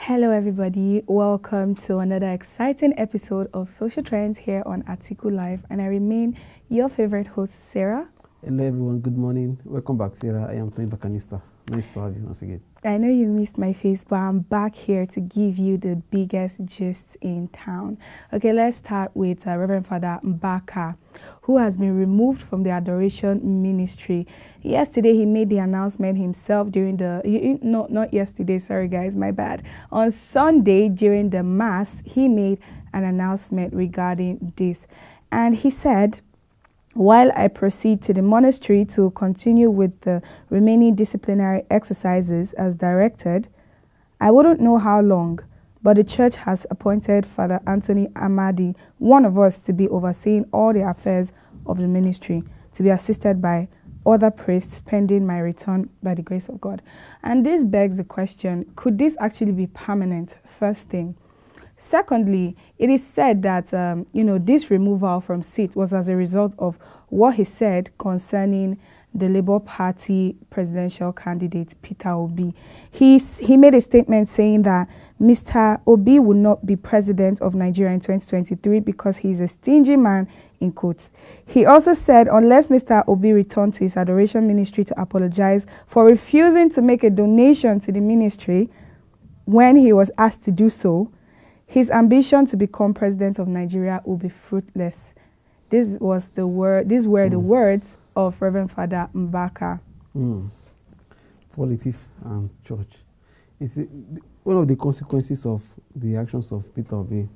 Hello, everybody. Welcome to another exciting episode of Social Trends here on AtikuLive, and I remain your favorite host, Sarah. Hello, everyone. Good morning. Welcome back, Sarah. I am Tony Bakanista. Nice to have you once again. I know you missed my face, but I'm back here to give you the biggest gist in town. Okay, let's start with Reverend Father Mbaka, who has been removed from the adoration ministry. Yesterday, he made the announcement himself during not yesterday, sorry guys, my bad. On Sunday, during the Mass, he made an announcement regarding this. And he said, while I proceed to the monastery to continue with the remaining disciplinary exercises as directed, I wouldn't know how long, but the church has appointed Father Anthony Amadi, one of us, to be overseeing all the affairs of the ministry, to be assisted by other priests pending my return by the grace of God. And this begs the question, could this actually be permanent? First thing. Secondly, it is said that, this removal from seat was as a result of what he said concerning the Labour Party presidential candidate, Peter Obi. He made a statement saying that Mr. Obi will not be president of Nigeria in 2023 because he's a stingy man, in quotes. He also said unless Mr. Obi returned to his adoration ministry to apologize for refusing to make a donation to the ministry when he was asked to do so, his ambition to become president of Nigeria will be fruitless. These were the words of Reverend Father Mbaka. Politics and church. One of the consequences of the actions of Peter Obi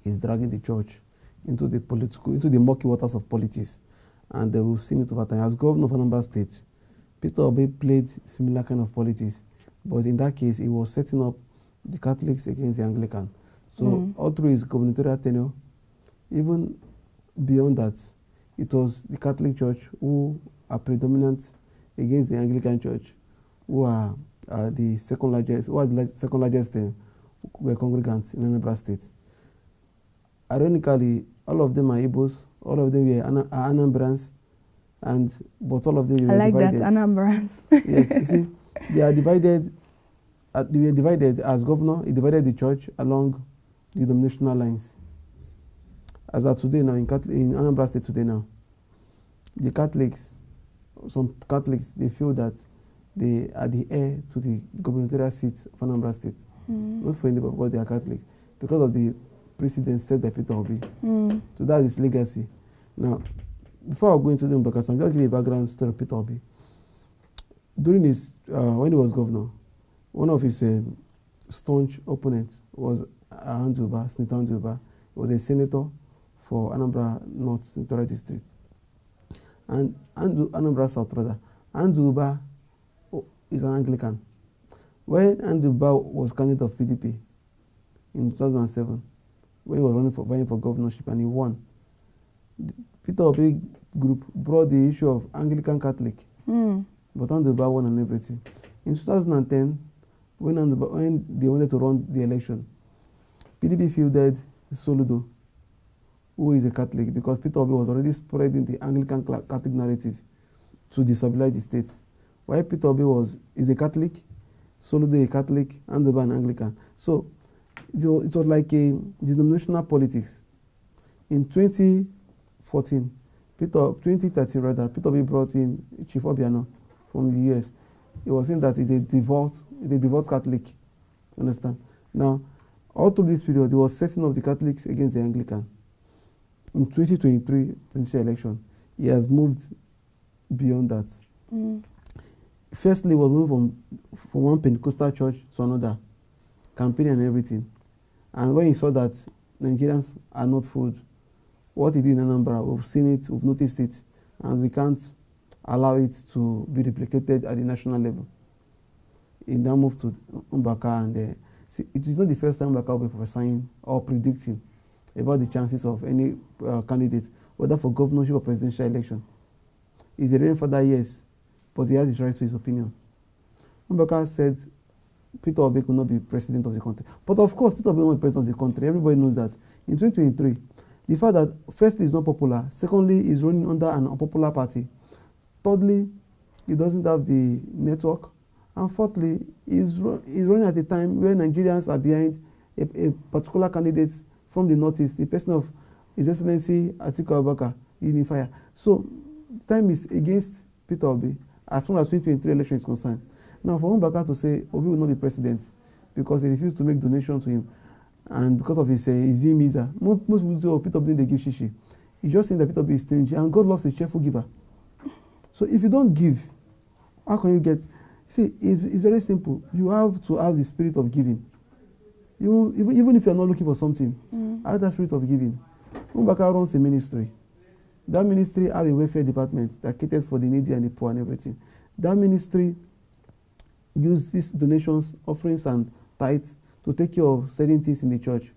is dragging the church into the murky waters of politics. And we've seen it over time. As governor of Anambra State, Peter Obi played similar kind of politics. But in that case, he was setting up the Catholics against the Anglican. So all through his gubernatorial tenure, even beyond that, it was the Catholic Church who are predominant against the Anglican Church, who are the second largest congregants in Anambra State. Ironically, all of them are Igbos, all of them are Anambrans, but all of them were divided. I like that, Anambrans. Yes, you see, they are divided. They were divided as governor. He divided the church along the denominational lines. As of today now, in Anambra State today now, some Catholics, they feel that they are the heir to the gubernatorial seat of Anambra State. Not for anybody, because they are Catholic, because of the precedent set by Peter Obi. So that is legacy. Now, before I go into them, because I'm just giving a background story of Peter Obi. During his, when he was governor, one of his staunch opponents was Senator Anduba. He was a senator for Anambra North Senatorial District. And Anambra South, rather. Anduba is an Anglican. When Anduba was candidate of PDP in 2007, when he was vying for governorship and he won, the Peter Obi group brought the issue of Anglican Catholic. But Anduba won on everything. In 2010, when they wanted to run the election, PDP fielded Soludo, who is a Catholic, because Peter Obi was already spreading the Anglican Catholic narrative to destabilize the state. While Peter Obi is a Catholic, Soludo a Catholic, Anduba an Anglican. So it was like a denominational politics. In 2013 rather, Peter Obi brought in Chief Obiano from the US. He was saying that he's a devout Catholic. Understand? Now, all through this period, he was setting up the Catholics against the Anglican. In 2023 presidential election, he has moved beyond that. Firstly, he was moving from one Pentecostal church to another, campaigning and everything. And when he saw that Nigerians are not fooled, what he did in Anambra, we've seen it, we've noticed it, and we can't allow it to be replicated at the national level. He now moved to Mbaka, and it is not the first time Mbaka will be prophesying or predicting about the chances of any candidate, whether for governorship or presidential election. He's a reigning father, yes, but he has his rights to his opinion. Mbaka said Peter Obi could not be president of the country. But of course, Peter Obi will not be president of the country. Everybody knows that. In 2023, the fact that firstly, he's not popular, secondly, he's running under an unpopular party, thirdly, he doesn't have the network And fourthly, he's running at a time where Nigerians are behind a particular candidate from the northeast, the person of His Excellency AtikuLive, unifier. So time is against Peter Obi as far as 2023 election is concerned. Now, for Mbaka to say Obi will not be president because he refused to make donations to him and because of his visa, most people say, oh, Peter Obi didn't give shishi. He's just saying that Peter Obi is stingy and God loves a cheerful giver. So if you don't give, how can you get? See, it's very simple. You have to have the spirit of giving. Even if you're not looking for something, have that spirit of giving. Mbaka runs a ministry. That ministry have a welfare department that caters for the needy and the poor and everything. That ministry uses donations, offerings, and tithes to take care of certain things in the church.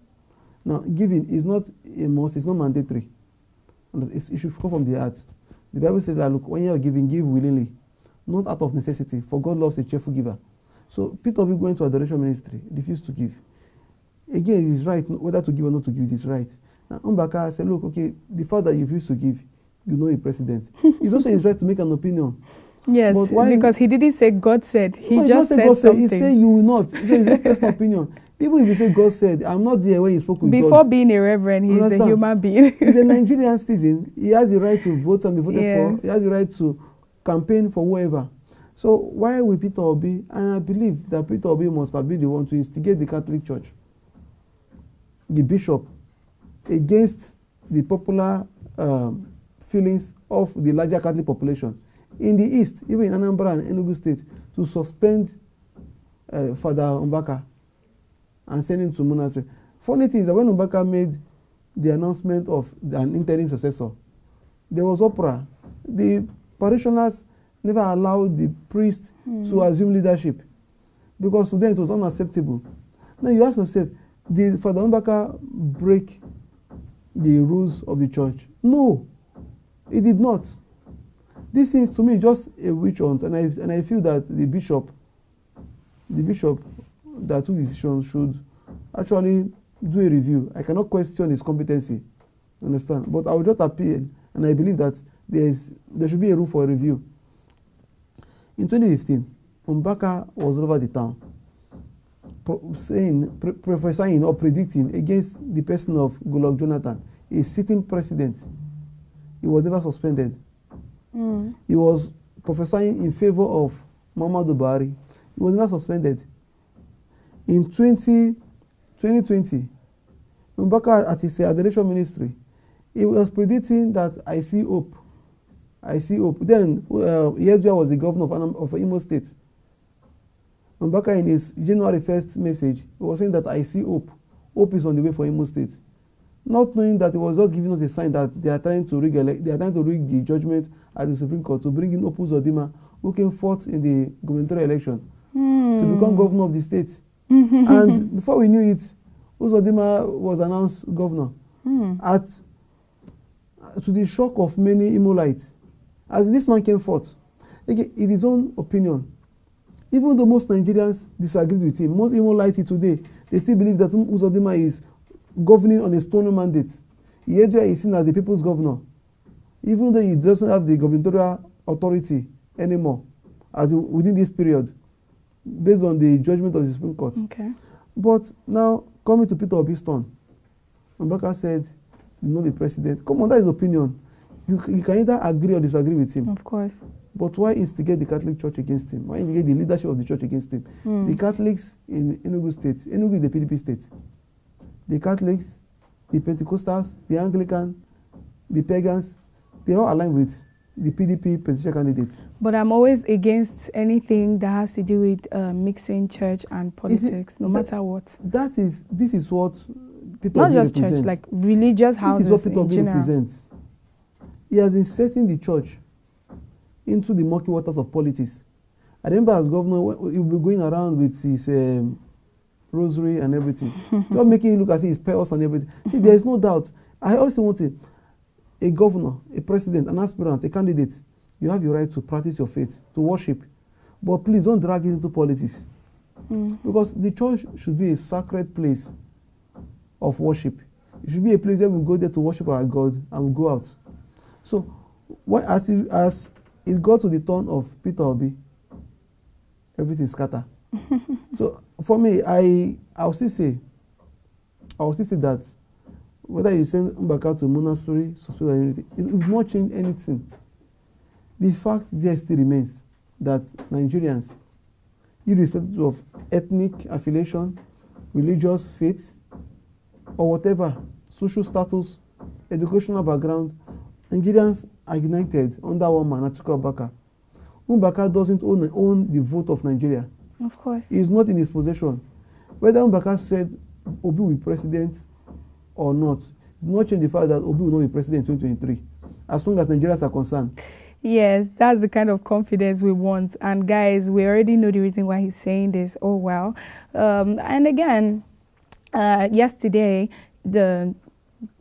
Now, giving is not a must, it's not mandatory. It should come from the heart. The Bible says that, look, when you are giving, give willingly, not out of necessity, for God loves a cheerful giver. So, Peter Obi going to adoration ministry, refused to give. Again, it is right, whether to give or not to give, it is right. Now, Mbaka said, look, okay, the fact that you refuse to give, you know the president. It's also his right to make an opinion. Yes, because he didn't say God said. He just said something. He said you will not. He said it's your personal opinion. Even if you say God said, I'm not there when he spoke with God. Before being a reverend, he's a human being. He's a Nigerian citizen. He has the right to vote and be voted for. He has the right to campaign for whoever. So why will Peter Obi? And I believe that Peter Obi must have been the one to instigate the Catholic Church, the bishop, against the popular feelings of the larger Catholic population in the East, even in Anambra and Enugu State, to suspend Father Mbaka and send him to monastery. Funny thing is that when Mbaka made the announcement of an interim successor, there was uproar. The parishioners never allowed the priest to assume leadership because to them it was unacceptable. Now you ask yourself, did Father Mbaka break the rules of the church? No, he did not. This is to me just a witch hunt, and I feel that the bishop that took the decision should actually do a review. I cannot question his competency, understand? But I will just appeal, and I believe that there should be a room for a review. In 2015, Mbaka was all over the town, prophesying or predicting against the person of Goodluck Jonathan, a sitting president. He was never suspended. He was prophesying in favor of Muhammadu Buhari. He was never suspended. In 2020, Mbaka at his adoration ministry, he was predicting that I see hope. I see hope. Then Yedua was the governor of Imo State. Mbaka in his January 1st message, he was saying that I see hope. Hope is on the way for Imo State. Not knowing that it was just giving us a sign that they are trying to rig the judgment at the Supreme Court to bring in Opus Odima, who came fourth in the gubernatorial election to become governor of the state. And before we knew it, Uzodima was announced governor to the shock of many Imolites. As this man came forth, again, in his own opinion, even though most Nigerians disagreed with him, most Imolites today, they still believe that Uzodima is governing on a stone mandate. Yedua is seen as the people's governor, even though he doesn't have the gubernatorial authority anymore, as within this period, based on the judgment of the Supreme Court. Okay. But now, coming to Peter Obi's turn, Mbaka said, "You know the president." Come on, that is opinion. You can either agree or disagree with him. Of course. But why instigate the Catholic Church against him? Why instigate the leadership of the church against him? The Catholics in Enugu State, Enugu is the PDP state. The Catholics, the Pentecostals, the Anglican, the pagans, they all align with the PDP presidential candidate. But I'm always against anything that has to do with mixing church and politics, no matter what. This is what Peter Not Obi just represents. church, like religious houses. This is what Peter Obi in general. represents. He has been setting the church into the murky waters of politics. I remember as governor, he would be going around with his rosary and everything, just making it look as if his pearls and everything. See, there is no doubt. I also want a governor, a president, an aspirant, a candidate. You have your right to practice your faith, to worship. But please don't drag it into politics. Because the church should be a sacred place of worship. It should be a place where we go there to worship our God and we go out. So, as it got to the turn of Peter Obi, everything scatter. So for me, I'll still say that whether you send Mbaka to monastery, suspect or anything, it will not change anything. The fact there still remains that Nigerians, irrespective of ethnic affiliation, religious faith, or whatever, social status, educational background, Nigerians are united under one man, Atiku Abubakar. Mbaka doesn't own the vote of Nigeria. Of course. It is not in his possession. Whether Mbaka said Obi will be president or not, it will not change the fact that Obi will not be president in 2023, as long as Nigerians are concerned. Yes, that's the kind of confidence we want. And guys, we already know the reason why he's saying this. Oh, well. And again, yesterday, the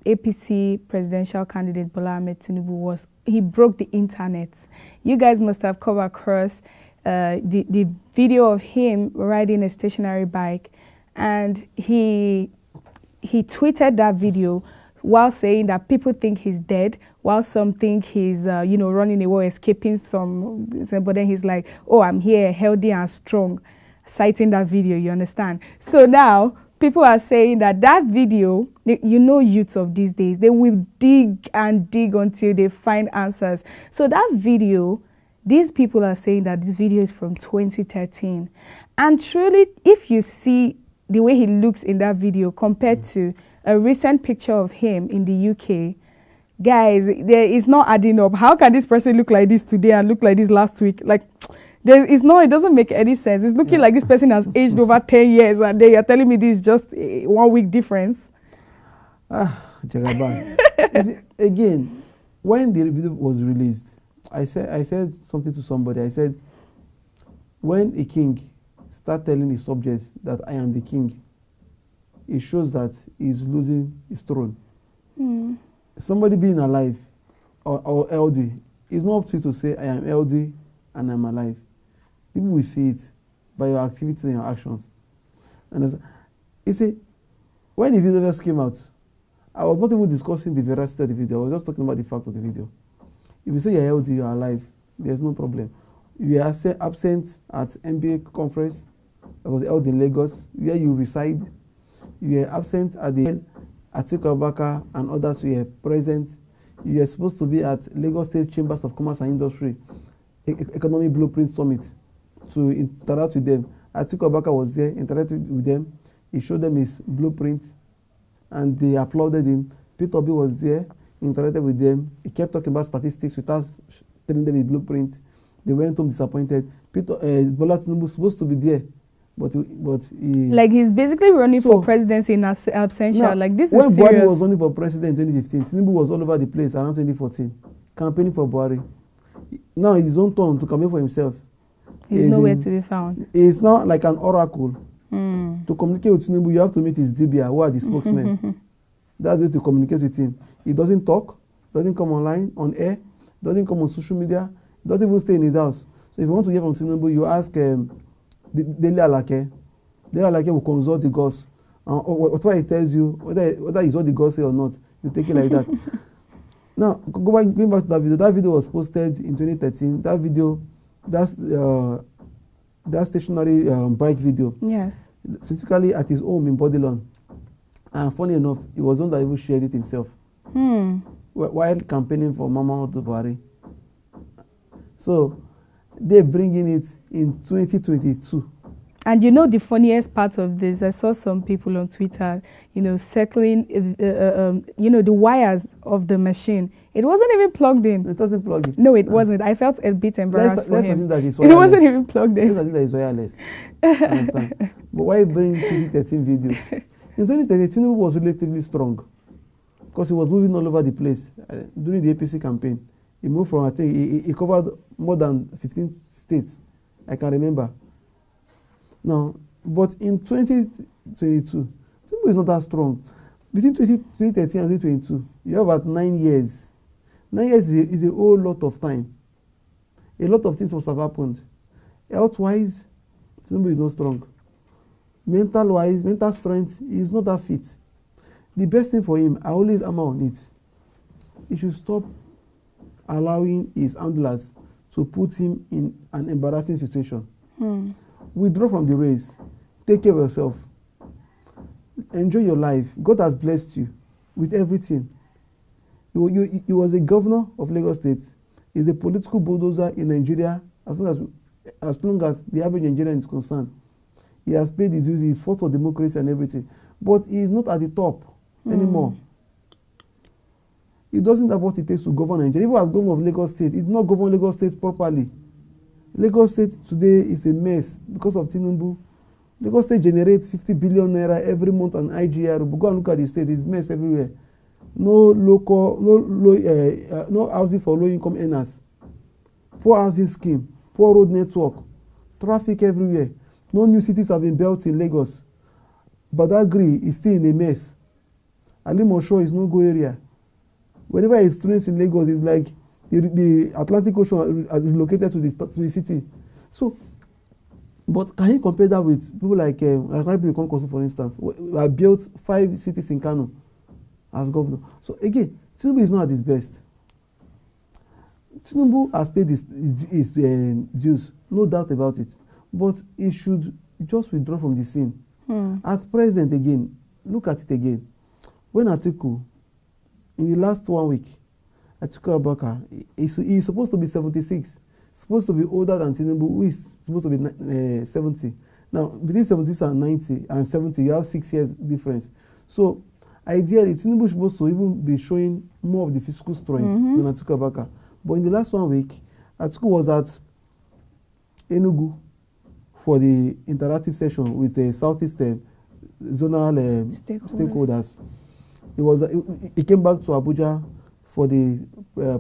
APC presidential candidate Bola Ahmed Tinubu he broke the internet. You guys must have come across the video of him riding a stationary bike, and he tweeted that video while saying that people think he's dead, while some think he's running away, escaping some. But then he's like, "Oh, I'm here, healthy and strong," citing that video. You understand? So now people are saying that video, youths of these days, they will dig and dig until they find answers. So that video, these people are saying that this video is from 2013. And truly, if you see the way he looks in that video compared to a recent picture of him in the UK, guys, it's not adding up. How can this person look like this today and look like this last week? Like, it doesn't make any sense. It's looking like this person has aged over 10 years, and then you're telling me this is just a 1 week difference. Jagaban. Again, when the video was released, I said something to somebody. I said, when a king starts telling his subject that I am the king, it shows that he's losing his throne. Somebody being alive or LD, it's not up to you to say I am LD and I'm alive. People will see it by your activities and your actions. And you see, when the video first came out, I was not even discussing the veracity of the video. I was just talking about the fact of the video. If you say you're healthy, you're alive, there's no problem. You are absent at NBA conference, that was held in Lagos, where you reside. You are absent at the Atiku Abubakar and others who are present. You are supposed to be at Lagos State Chambers of Commerce and Industry Economic Blueprint Summit to interact with them. Atiku Abubakar was there, interacted with them. He showed them his blueprint, and they applauded him. Peter Obi was there, interacted with them. He kept talking about statistics without telling them his blueprint. They went home disappointed. Bola Tinubu was supposed to be there, but he like he's basically running for presidency in absentia. Now, like this when is serious. Buhari was running for president in 2015, Tinubu was all over the place around 2014, campaigning for Buhari. Now it's his own turn to campaign for himself. He's nowhere to be found. It's not like an oracle. To communicate with Tinubu, you have to meet his DBA, who are the spokesmen. That's the way to communicate with him. He doesn't talk, doesn't come online, on air, doesn't come on social media, doesn't even stay in his house. So if you want to hear from Tinubu, you ask Dele Alake. Dele Alake will consult the gods. Whatever he tells you, whether he's what the gods say or not, you take it like that. Now, going back to that video. That video was posted in 2013. That video, that stationary bike video. Yes. Specifically at his home in Bodilon. And funny enough, he was the one that even shared it himself. While campaigning for Mama Buhari. So, they're bringing it in 2022. And you know the funniest part of this, I saw some people on Twitter, circling, the wires of the machine. It wasn't even plugged in. It wasn't plugged in. No, it wasn't. I felt a bit embarrassed for him. Let's assume that it's wireless. It wasn't even plugged in. Let's assume that it's wireless. Understand? But why bring 2013 video? In 2013, Tinubu was relatively strong because he was moving all over the place during the APC campaign. He moved from, I think, he covered more than 15 states. I can remember. Now, but in 2022, Tinubu is not that strong. Between 2013 and 2022, you have about 9 years. 9 years is a whole lot of time. A lot of things must have happened. Health-wise, Tinubu is not strong. Mental-wise, mental strength, he is not that fit. The best thing for him, I always hammer on it, he should stop allowing his handlers to put him in an embarrassing situation. withdraw from the race. Take care of yourself. Enjoy your life. God has blessed you with everything. He was a governor of Lagos State. He's a political bulldozer in Nigeria as long as the average Nigerian is concerned. He has paid his dues. He fought for democracy and everything. But he is not at the top anymore. He doesn't have what it takes to govern Nigeria. Even as governor of Lagos State, he did not govern Lagos State properly. Lagos State today is a mess because of Tinubu. Lagos State generates 50 billion naira every month on IGR. Go and look at the state; it's a mess everywhere. No houses for low-income earners. Poor housing scheme, poor road network, traffic everywhere. No new cities have been built in Lagos. Badagry is still in a mess. Alimosho is no-go area. Whenever it rains in Lagos, it's like the Atlantic Ocean has relocated to the city. So, but can you compare that with people like Rabiu Konkosu, for instance, who have built 5 cities in Kano as governor? So again, Tinubu is not at his best. Tinubu has paid his dues, no doubt about it. But he should just withdraw from the scene. At present, again, look at it again. When Atiku, in the last 1 week, Atiku Abubakar, he's supposed to be 76, supposed to be older than Tinubu, who is supposed to be 70. Now, between 76 and 90 and 70, you have 6 years difference. So, ideally, Tinubu is supposed to even be showing more of the physical strength than Atiku Abubakar. But in the last 1 week, Atiku was at Enugu for the interactive session with the Southeast zonal stakeholders. He came back to Abuja for the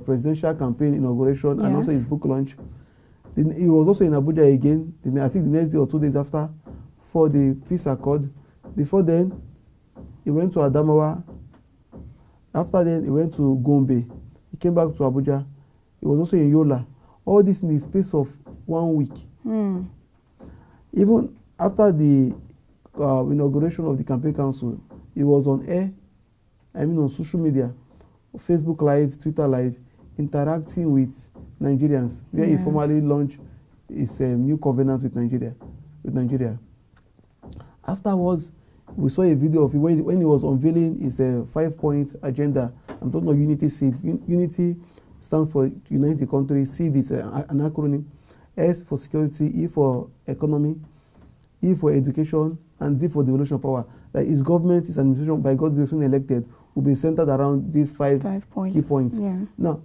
presidential campaign inauguration and also his book launch. Then he was also in Abuja again, I think the next day or 2 days after, for the peace accord. Before then, he went to Adamawa. After then, he went to Gombe. He came back to Abuja. He was also in Yola. All this in the space of 1 week. Even after the inauguration of the campaign council, he was on air, on social media, Facebook Live, Twitter Live, interacting with Nigerians, where he formally launched his new covenant with Nigeria. Afterwards, we saw a video of it when he was unveiling his 5-point agenda. I'm talking about Unity Seed. Unity stands for Unite the Country. Seed is an acronym. S for security, E for economy, E for education, and D for devolution power. That his government, his administration, by God's grace, when elected, will be centered around these 5 key points. Now,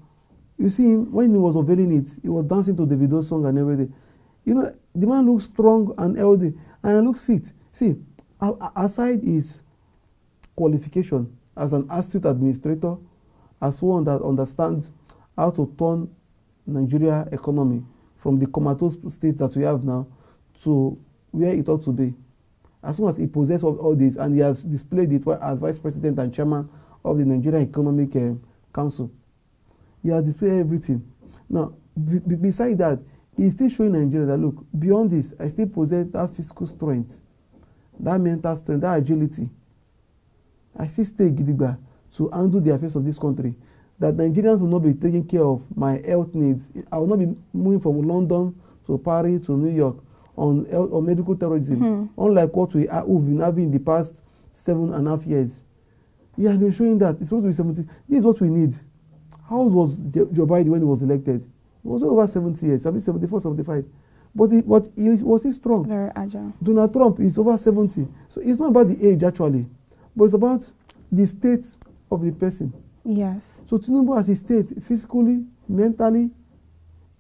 you see him, when he was unveiling it, he was dancing to Davido's song and everything. You know, the man looks strong and healthy, and looks fit. See, aside his qualification as an astute administrator, as one that understands how to turn Nigeria economy from the comatose state that we have now to where it ought to be. As soon as he possesses all this, and he has displayed it as vice president and chairman of the Nigerian Economic Council, he has displayed everything. Now, beside that, he's still showing Nigeria that, look, beyond this, I still possess that physical strength, that mental strength, that agility. I still stay gidigba to handle the affairs of this country. That Nigerians will not be taking care of my health needs. I will not be moving from London to Paris to New York on medical terrorism, unlike what we've been having in the past 7.5 years. He has been showing that it's supposed to be 70. This is what we need. How old was Joe Biden when he was elected? He was over 70 years, 74, 75. But he was he strong. Very agile. Donald Trump is over 70. So it's not about the age, actually, but it's about the state of the person. Yes. So Tinubu as a state, physically, mentally,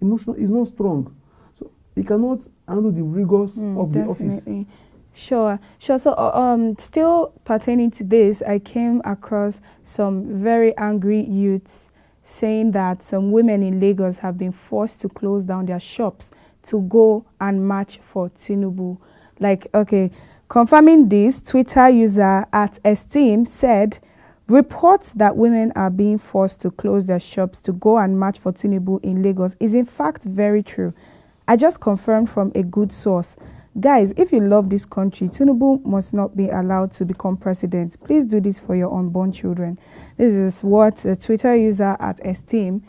emotionally, is not strong. So he cannot handle the rigors of the office. Sure. So, still pertaining to this, I came across some very angry youths saying that some women in Lagos have been forced to close down their shops to go and march for Tinubu. Like, okay, confirming this, Twitter user @Esteem said, reports that women are being forced to close their shops to go and march for Tinubu in Lagos is in fact very true. I just confirmed from a good source. Guys, if you love this country, Tinubu must not be allowed to become president. Please do this for your unborn children. This is what the Twitter user @Esteem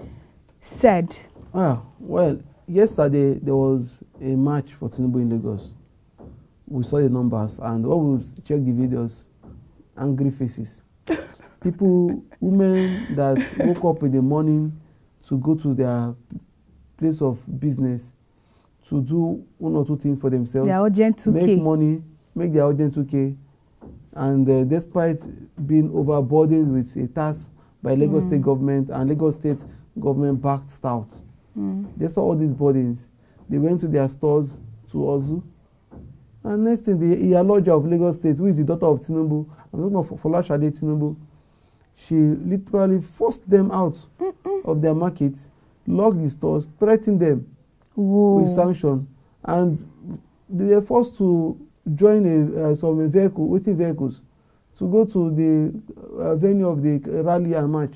said. Well, yesterday there was a march for Tinubu in Lagos. we saw the numbers, and when we checked the videos, angry faces. People, women that woke up in the morning to go to their place of business to do one or two things for themselves. Their urgent 2K. Make money, make their urgent 2K. And despite being overburdened with a task by Lagos State government and Lagos State government backed stout. Despite all these burdens, they went to their stores to hustle. And next thing, the Iyaloja of Lagos State, who is the daughter of Tinubu, I'm talking of Folashade Tinubu, she literally forced them out of their market, locked the stores, threatened them with sanction, and they were forced to join some waiting vehicles to go to the venue of the rally and march.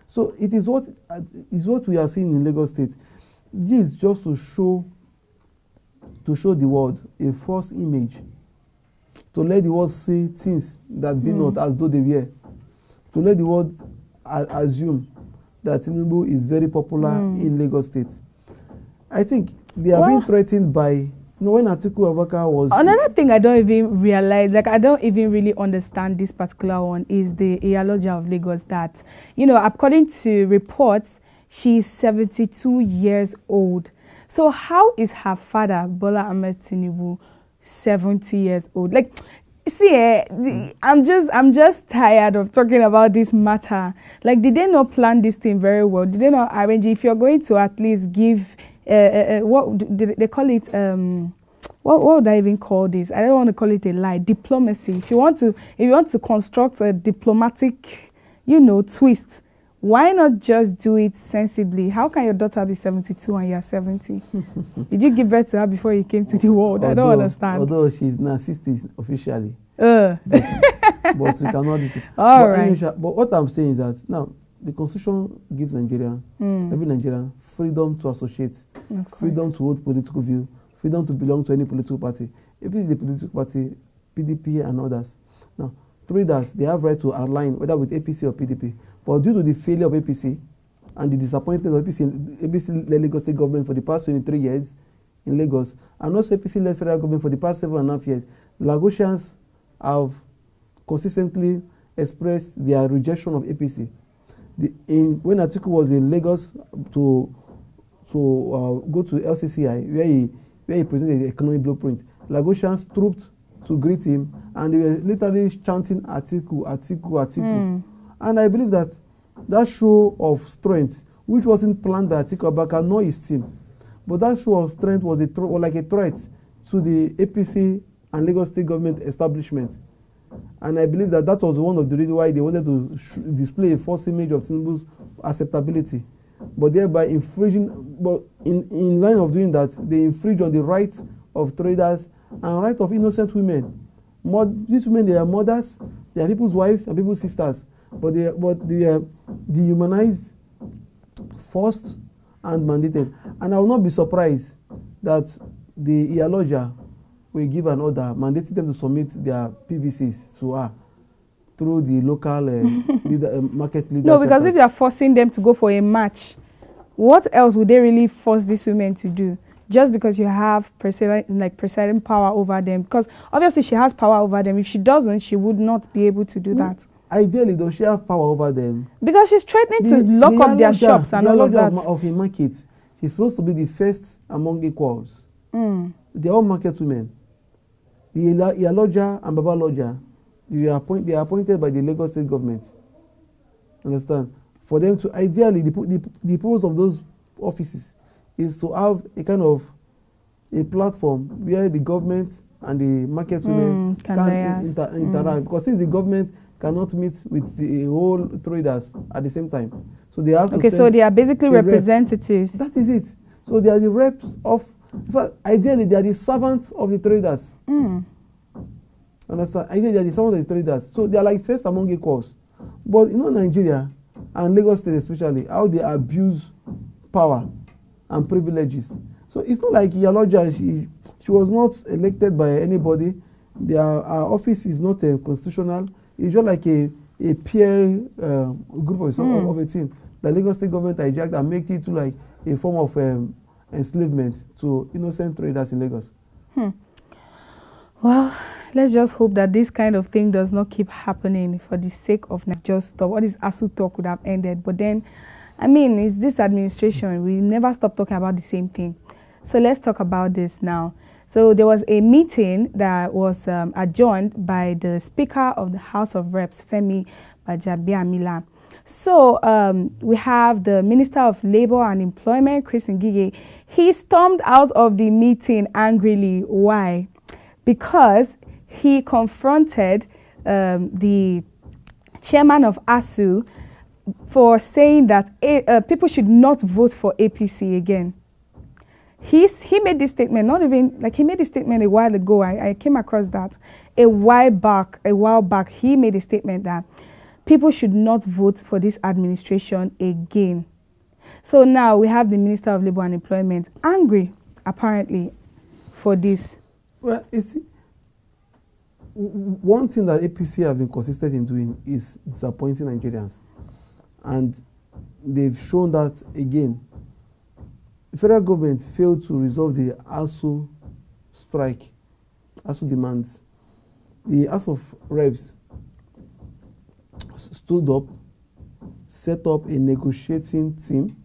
So it is what we are seeing in Lagos State. This is just to show the world a false image, to let the world see things that be not as though they were, to let the world assume that Tinubu is very popular in Lagos State. I think they are being threatened by, when Atiku Abubakar was... Another thing I don't even realize, like I don't even really understand this particular one, is the Iyaloja of Lagos that, according to reports, she's 72 years old. So how is her father, Bola Ahmed Tinubu, 70 years old? Like, see, I'm just tired of talking about this matter. Like, did they not plan this thing very well? Did they not arrange it? If you're going to at least give, what do they call it? What would I even call this? I don't want to call it a lie. Diplomacy. If you want to construct a diplomatic, twist, why not just do it sensibly? How can your daughter be 72 and you're 70? Did you give birth to her before you came to the world? I don't understand. Although she's now 60 officially. But we cannot... But what I'm saying is that now, the Constitution gives Nigeria, every Nigerian, freedom to associate, freedom to hold political view, freedom to belong to any political party. If it's the political party, PDP and others. Now, traders, they have right to align, whether with APC or PDP. But due to the failure of APC and the disappointment of APC-led Lagos State government for the past 23 years in Lagos, and also APC-led federal government for the past 7.5 years, Lagosians have consistently expressed their rejection of APC. When Atiku was in Lagos to go to LCCI, where he presented the economic blueprint, Lagosians trooped to greet him, and they were literally chanting Atiku, Atiku, Atiku. And I believe that show of strength, which wasn't planned by Atiku Abubakar nor his team, but that show of strength was like a threat to the APC and Lagos State government establishment. And I believe that was one of the reasons why they wanted to display a false image of Tinubu's acceptability, but thereby infringing. But in line of doing that, they infringe on the rights of traders and right of innocent women. These women, they are mothers, they are people's wives and people's sisters, but they are dehumanized, forced, and mandated. And I will not be surprised that the Iyaloja will give an order mandating them to submit their PVCs to her through the local market leader. No, because if they are forcing them to go for a match, what else would they really force these women to do? Just because you have presiding power over them? Because obviously she has power over them. If she doesn't, she would not be able to do that. Ideally, does she have power over them? Because she's threatening to lock up their shops and all of that. Of a market, she's supposed to be the first among equals. They're all market women. The Iyaloja and Babaloja, they are appointed by the Lagos State government. Understand? For them to, ideally, the purpose of those offices is to have a kind of a platform where the government and the market women can interact. Because since the government cannot meet with the whole traders at the same time, so they have to. Okay, so they are basically representatives. That is it. So they are the reps of. In fact, ideally, they are the servants of the traders. Understand? Ideally, they are the servants of the traders. So they are like first among equals. But Nigeria and Lagos State especially, how they abuse power and privileges. So it's not like Iyaloja, she was not elected by anybody. Our office is not constitutional. It's just like a peer group of a team. The Lagos State government hijacked and make it to like a form of enslavement to innocent traders in Lagos. Well, let's just hope that this kind of thing does not keep happening for the sake of not just stop. What is ASU talk would have ended. But then, I mean, it's this administration. We never stop talking about the same thing. So let's talk about this now. So there was a meeting that was adjourned by the Speaker of the House of Reps, Femi Bajabiamila. So we have the Minister of Labor and Employment, Chris Ngige. He stormed out of the meeting angrily. Why? Because he confronted the chairman of ASU for saying that people should not vote for APC again. He made this statement, not even, like he made this statement a while ago. I came across that a while back. He made a statement that people should not vote for this administration again. So now we have the Minister of Labor and Employment angry, apparently, for this. Well, you see, one thing that APC have been consistent in doing is disappointing Nigerians. And they've shown that again. The federal government failed to resolve the ASU strike, ASU demands. The House of Reps stood up, set up a negotiating team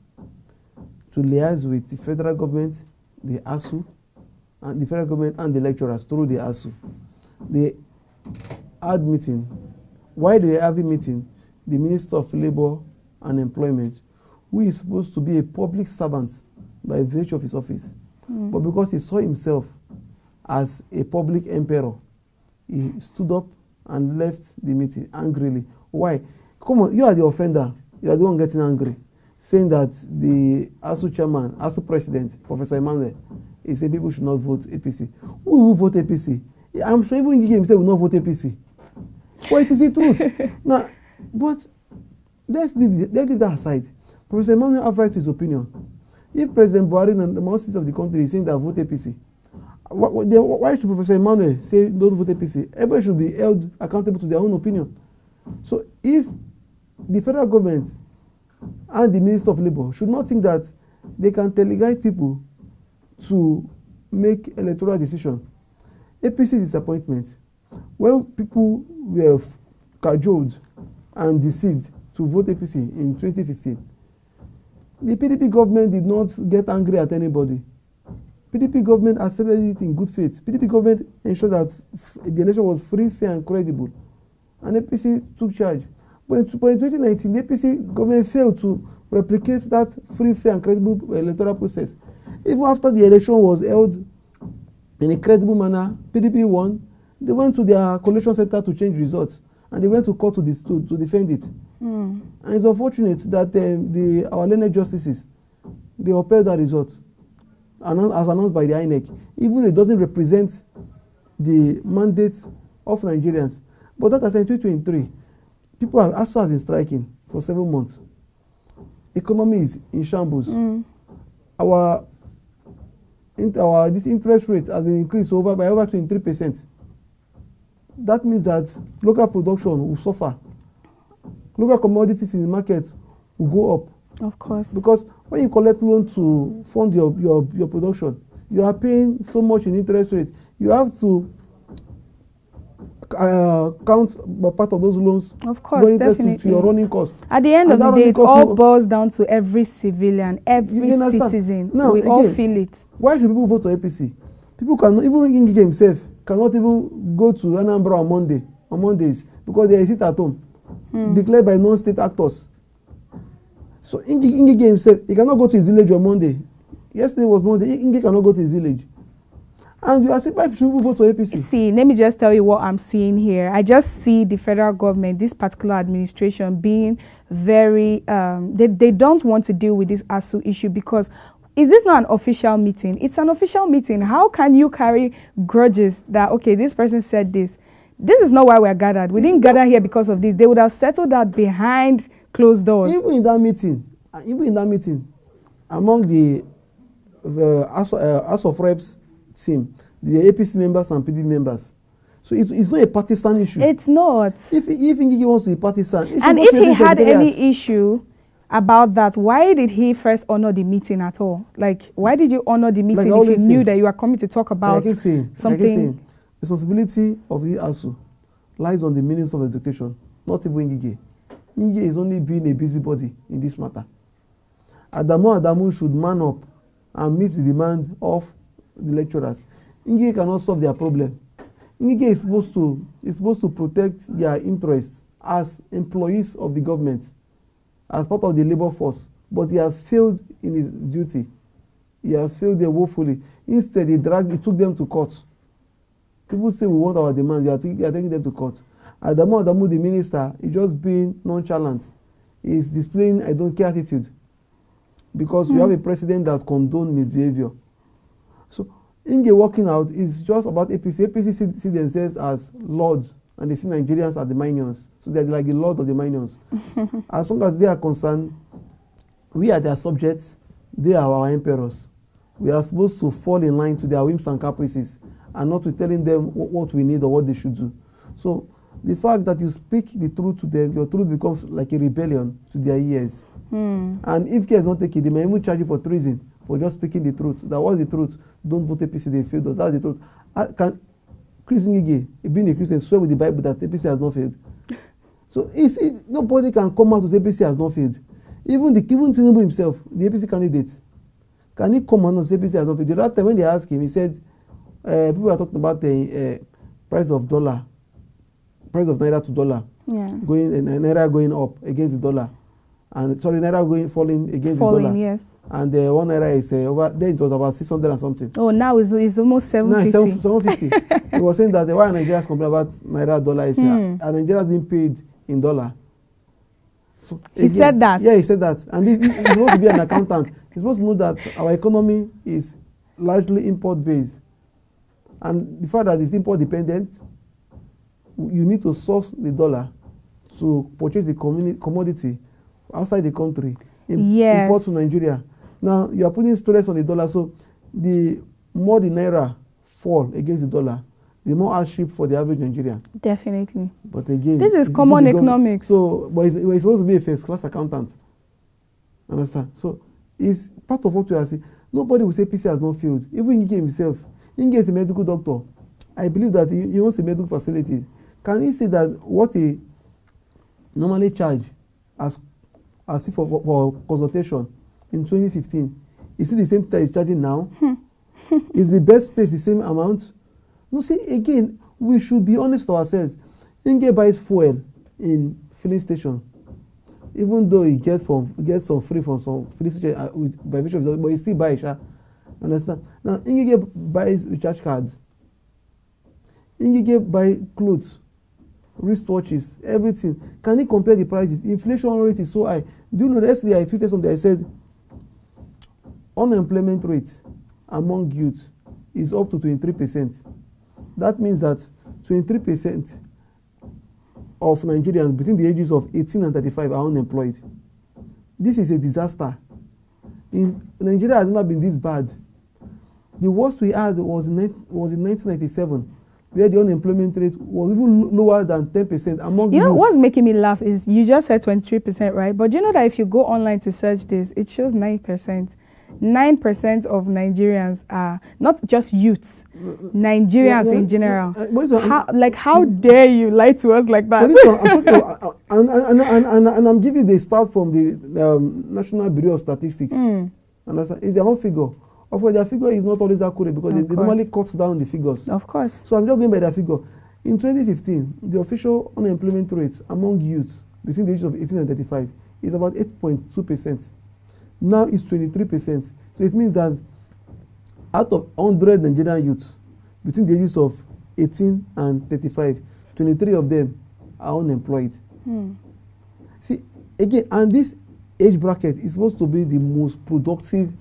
to liaise with the federal government, the ASU, and the federal government and the lecturers through the ASU. They had meeting. While they were having meeting, the Minister of Labor and Employment, who is supposed to be a public servant by virtue of his office, but because he saw himself as a public emperor, he stood up and left the meeting angrily. Why? Come on, you are the offender. You are the one getting angry, saying that the ASU chairman, ASU president, Professor Emmanuel, he said people should not vote APC. Who will vote APC? I'm sure even Ngige himself will not vote APC. But it is the truth. Now, but let's leave that aside. Professor Emmanuel have right to his opinion. If President Buhari and the most of the country is saying that vote APC, why should Professor Emmanuel say don't vote APC? Everybody should be held accountable to their own opinion. So if the federal government and the Minister of Labor should not think that they can teleguide people to make electoral decision, APC disappointment, when people were cajoled and deceived to vote APC in 2015, the PDP government did not get angry at anybody. PDP government accepted it in good faith. PDP government ensured that the election was free, fair, and credible. And APC took charge. But in 2019, the APC government failed to replicate that free, fair, and credible electoral process. Even after the election was held in a credible manner, PDP won. They went to their collation center to change results, and they went to court to defend it. And it's unfortunate that our learned justices, they upheld that result, as announced by the INEC, even though it doesn't represent the mandates of Nigerians. But that as in 2023, people have also been striking for 7 months. Economy is in shambles. This interest rate has been increased by over 23%. That means that local production will suffer. Local commodities in the market will go up. Of course. Because when you collect loan to fund your production, you are paying so much in interest rate. You have to count part of those loans, of course, definitely, to your running cost. At the end of the day, it all boils down to every civilian, every citizen. Now, we all feel it. Why should people vote for APC? People cannot, even Ngige himself cannot even go to Anambra on Mondays because they sit at home, declared by non-state actors. So Ngige himself, he cannot go to his village on Monday. Yesterday was Monday. Ngige cannot go to his village. And you are saying, why should people vote for APC? See, let me just tell you what I'm seeing here. I just see the federal government, this particular administration, being very, they don't want to deal with this ASU issue because is this not an official meeting? It's an official meeting. How can you carry grudges that, okay, this person said this? This is not why we're gathered. We didn't gather here because of this. They would have settled that behind closed doors. Even in that meeting, among the House of Reps team, the APC members and PD members. So it's not a partisan issue. It's not. If Ngige wants to be partisan, and if he had any issue about that, why did he first honor the meeting at all? Like, why did you honor the meeting if you knew that you were coming to talk about something? responsibility of the ASU lies on the Minister of Education, not even Ngige. Ngige is only being a busybody in this matter. Adamu should man up and meet the demand of the lecturers. Ngige cannot solve their problem. Ngige is supposed to protect their interests as employees of the government, as part of the labor force, but he has failed in his duty. He has failed there woefully. Instead, he took them to court. People say we want our demands, they are taking them to court. Adamu, the minister, is just being nonchalant. He is displaying I don't care attitude. Because we have a president that condones misbehavior. So, Ngige walking out is just about APC. APC see themselves as lords, and they see Nigerians as the minions. So they're like the lord of the minions. As long as they are concerned, we are their subjects, they are our emperors. We are supposed to fall in line to their whims and caprices, and not to telling them what we need or what they should do. So the fact that you speak the truth to them, your truth becomes like a rebellion to their ears. And if care is not taken, they may even charge you for treason for just speaking the truth. That was the truth. Don't vote APC, they failed us. That's the truth. Can Chris Ngige, being a Christian, swear with the Bible that APC has not failed? So nobody can come out to say APC has not failed. Even Tinubu himself, the APC candidate, can he come out and say APC has not failed? The last time when they asked him, he said, people are talking about the price of naira to dollar, naira going up against the dollar, and naira falling against the dollar. Yes. And 1 naira is over. Then it was about 600 and something. Oh, now it's almost 750. No, it's 750. He was saying that why Nigerians complain about naira dollar is and Nigerians being paid in dollar. So he said that. Yeah, he said that, and he's supposed to be an accountant. He's supposed to know that our economy is largely import based, and the fact that it's import dependent, you need to source the dollar to purchase the commodity outside the country. Import to Nigeria. Now you are putting stress on the dollar, so the more the naira fall against the dollar, the more hardship for the average Nigerian. Definitely. But again, this is common economics. So, but he's supposed to be a first-class accountant. Understand? So, it's part of what we are saying. Nobody will say PC has not failed. Even Ngige himself. Ngige is a medical doctor. I believe that he owns a medical facility. Can he say that what he normally charge as if for consultation in 2015 is it the same that he's charging now? Is the best place the same amount? No, see, again, we should be honest to ourselves. Ngige buys fuel in filling station, even though he gets some free from some filling station by virtue of it, but he still buys. Understand? Now, Ngige buys recharge cards. Ngige buys clothes, wristwatches, everything. Can he compare the prices? Inflation rate is so high. Do you know, yesterday I tweeted something, I said, unemployment rate among youth is up to 23%. That means that 23% of Nigerians between the ages of 18 and 35 are unemployed. This is a disaster. Nigeria has never been this bad. The worst we had was in 1997, where the unemployment rate was even lower than 10% among youth. You know what's making me laugh is you just said 23%, right? But do you know that if you go online to search this, it shows 9%. 9% of Nigerians are not just youths, Nigerians in general. How dare you lie to us like that? And I'm giving the start from the National Bureau of Statistics. Understand? It's their own figure. Of course, their figure is not always accurate because they normally cut down the figures. Of course. So I'm just going by their figure. In 2015, the official unemployment rate among youths between the ages of 18 and 35 is about 8.2%. Now it's 23%. So it means that out of 100 Nigerian youths between the ages of 18 and 35, 23 of them are unemployed. See, again, and this age bracket is supposed to be the most productive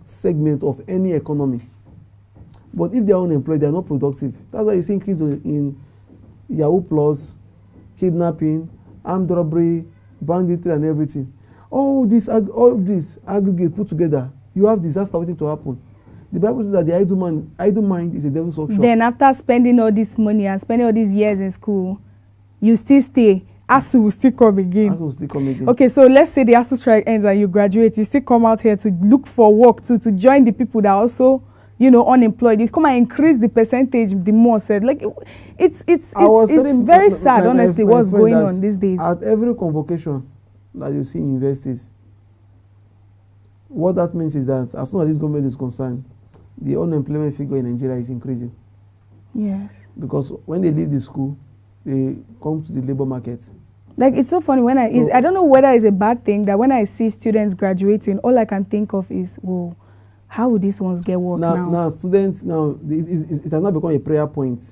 segment of any economy. But if they are unemployed, they are not productive. That's why you see increase in Yahoo Plus, kidnapping, armed robbery, banditry, and everything. All this aggregate put together, you have disaster waiting to happen. The Bible says that the idle mind is a devil's workshop. Then after spending all this money and spending all these years in school, you still stay. ASU will still come again. ASU will still come again. Okay, so let's say the ASU strike ends and you graduate, you still come out here to look for work to join the people that are also unemployed. You come and increase the percentage the more said. Like it's very sad, honestly, what's going on these days. At every convocation that you see in universities, what that means is that as far as this government is concerned, the unemployment figure in Nigeria is increasing. Yes. Because when they leave the school, they come to the labor market. Like, it's so funny when I don't know whether it's a bad thing that when I see students graduating, all I can think of is, whoa, how would these ones get work now? Now students, it has not become a prayer point.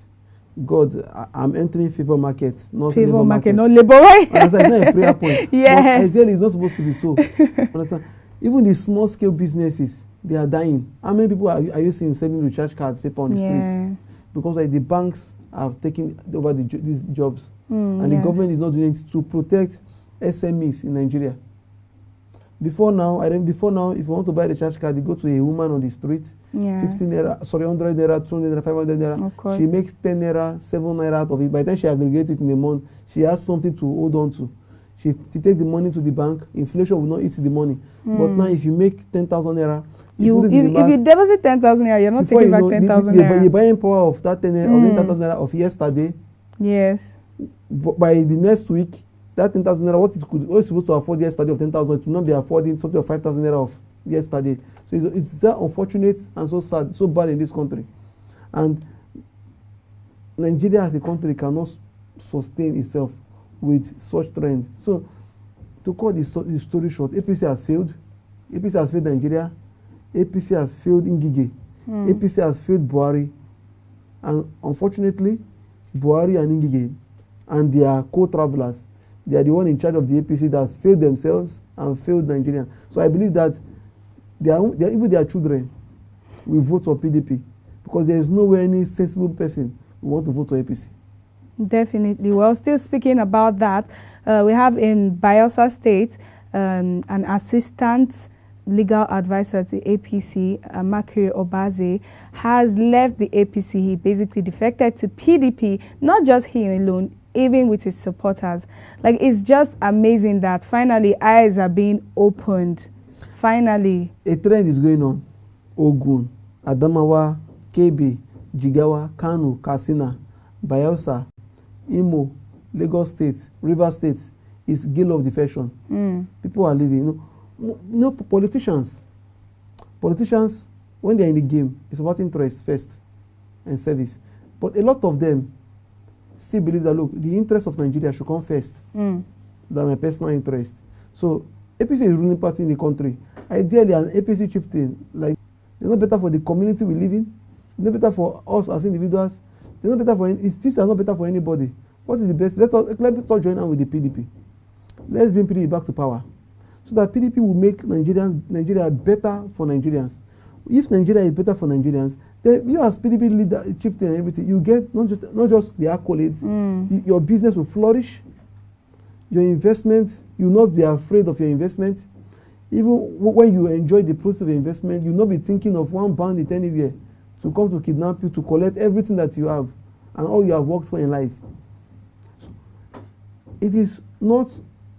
God, I'm entering favor market, not labor market. Not labor market. Understand? It's not a prayer point. Yes. But ideally, it's not supposed to be so. Understand? Even the small scale businesses, they are dying. How many people are you seeing selling recharge cards, paper on the streets? Because like, the banks have taken over these jobs. And the government is not doing it to protect SMEs in Nigeria. Before now, if you want to buy the recharge card, you go to a woman on the street, 15 naira, 100 naira, 200 naira, 500 naira. Of course. She makes 10 naira, 7 naira out of it. By the time she aggregates it in a month, she has something to hold on to. She takes the money to the bank. Inflation will not eat the money. But now, if you make 10,000 naira, if you deposit 10,000 naira, you're not taking back 10,000 naira. The buying power of that 10,000 naira of yesterday. Yes. By the next week, that 10,000 naira, what is supposed to afford yesterday of 10,000, it will not be affording something of 5,000 naira of yesterday. So it's that unfortunate and so sad, so bad in this country. And Nigeria as a country cannot sustain itself with such trend. So to cut the story short, APC has failed. APC has failed Nigeria. APC has failed Ngige. APC has failed Buhari. And unfortunately, Buhari and Ngige and their co-travelers, they are the one in charge of the APC that has failed themselves and failed Nigeria. So I believe that even their children will vote for PDP, because there is nowhere any sensible person who want to vote for APC. Definitely. Well, still speaking about that, we have in Bayelsa State an assistant legal advisor to APC, Makiri Obaze, has left the APC. He basically defected to PDP, not just he alone, even with his supporters. Like, it's just amazing that finally eyes are being opened. Finally. A trend is going on. Ogun, Adamawa, Kebbi, Jigawa, Kano, Katsina, Bayelsa, Imo, Lagos State, River State is gale of defection. People are leaving. Politicians, when they're in the game, it's about interest first and service. But a lot of them still believe that, look, the interest of Nigeria should come first than my personal interest. So APC is the ruling party in the country. Ideally, an APC chieftain, like, they're not better for the community we live in. They're not better for us as individuals. They're not better for these are not better for anybody. What is the best? Let us join hand with the PDP. Let's bring PDP back to power, so that PDP will make Nigeria better for Nigerians. If Nigeria is better for Nigerians, then you as PDP leader, chieftain and everything, you get not just the accolades. Your business will flourish. Your investment, you will not be afraid of your investment. Even when you enjoy the process of your investment, you will not be thinking of one bandit anywhere to come to kidnap you, to collect everything that you have and all you have worked for in life. So, it is not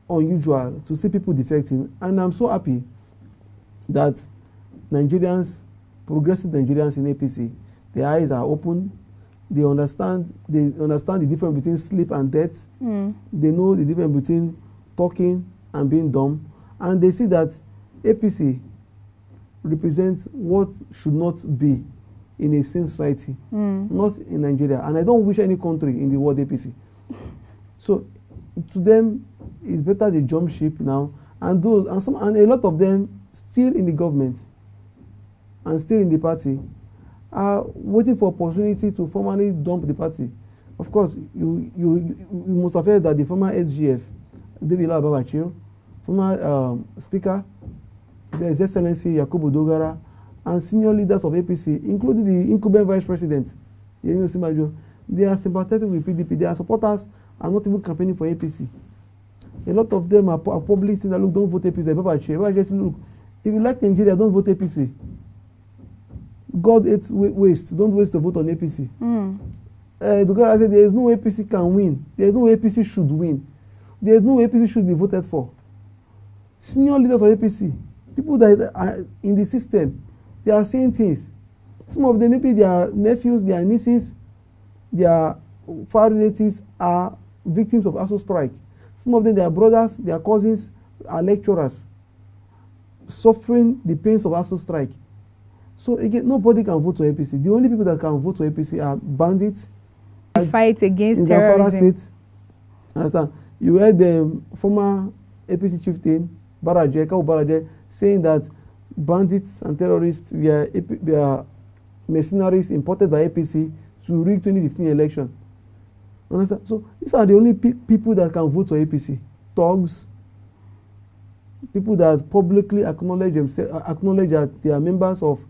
unusual to see people defecting, and I'm so happy that progressive Nigerians in APC, their eyes are open. They understand the difference between sleep and death. They know the difference between talking and being dumb, and they see that APC represents what should not be in a sane society, not in Nigeria. And I don't wish any country in the world APC. So to them, it's better they jump ship now, and a lot of them still in the government and still in the party are waiting for opportunity to formally dump the party. Of course, you must have heard that the former SGF, David Babachir, former Speaker, His Excellency Yakubu Dogara, and senior leaders of APC, including the incumbent Vice President, Yemi Osinbajo, they are sympathetic with PDP. Their supporters are not even campaigning for APC. A lot of them are probably saying that, look, don't vote APC. Babachir said, look, if you like Nigeria, don't vote APC. God hates waste. Don't waste a vote on APC. Dogara said there is no way APC can win. There is no way APC should win. There is no way APC should be voted for. Senior leaders of APC, people that are in the system, they are saying things. Some of them, maybe their nephews, their nieces, their far relatives are victims of ASU strike. Some of them, their brothers, their cousins are lecturers suffering the pains of ASU strike. So again, nobody can vote for APC. The only people that can vote for APC are bandits. Fight against in terrorism. Zamfara State. Understand? You heard the former APC chieftain, Baraje, saying that bandits and terrorists were mercenaries imported by APC to rig 2015 election. Understand? So these are the only people that can vote for APC. Thugs, people that publicly acknowledge that they are members of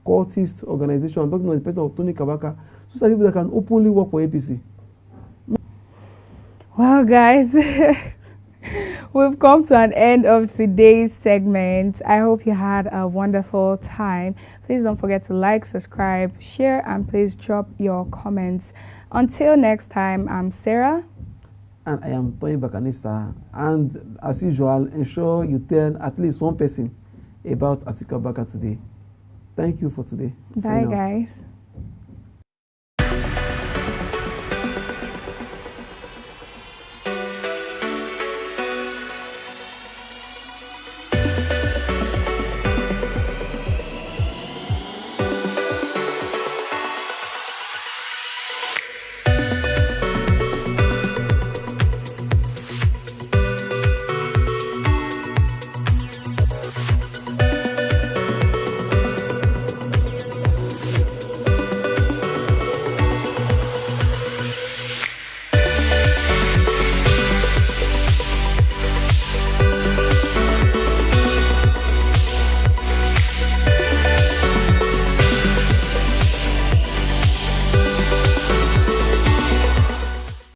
cultist organization. I'm talking about the person of Tony Kabaka. Those are people that can openly work for APC. Well, guys, we've come to an end of today's segment. I hope you had a wonderful time. Please don't forget to like, subscribe, share, and please drop your comments. Until next time, I'm Sarah. And I am Tony Bakanista. And as usual, ensure you tell at least one person about Atiku Abubakar today. Thank you for today. Bye, guys.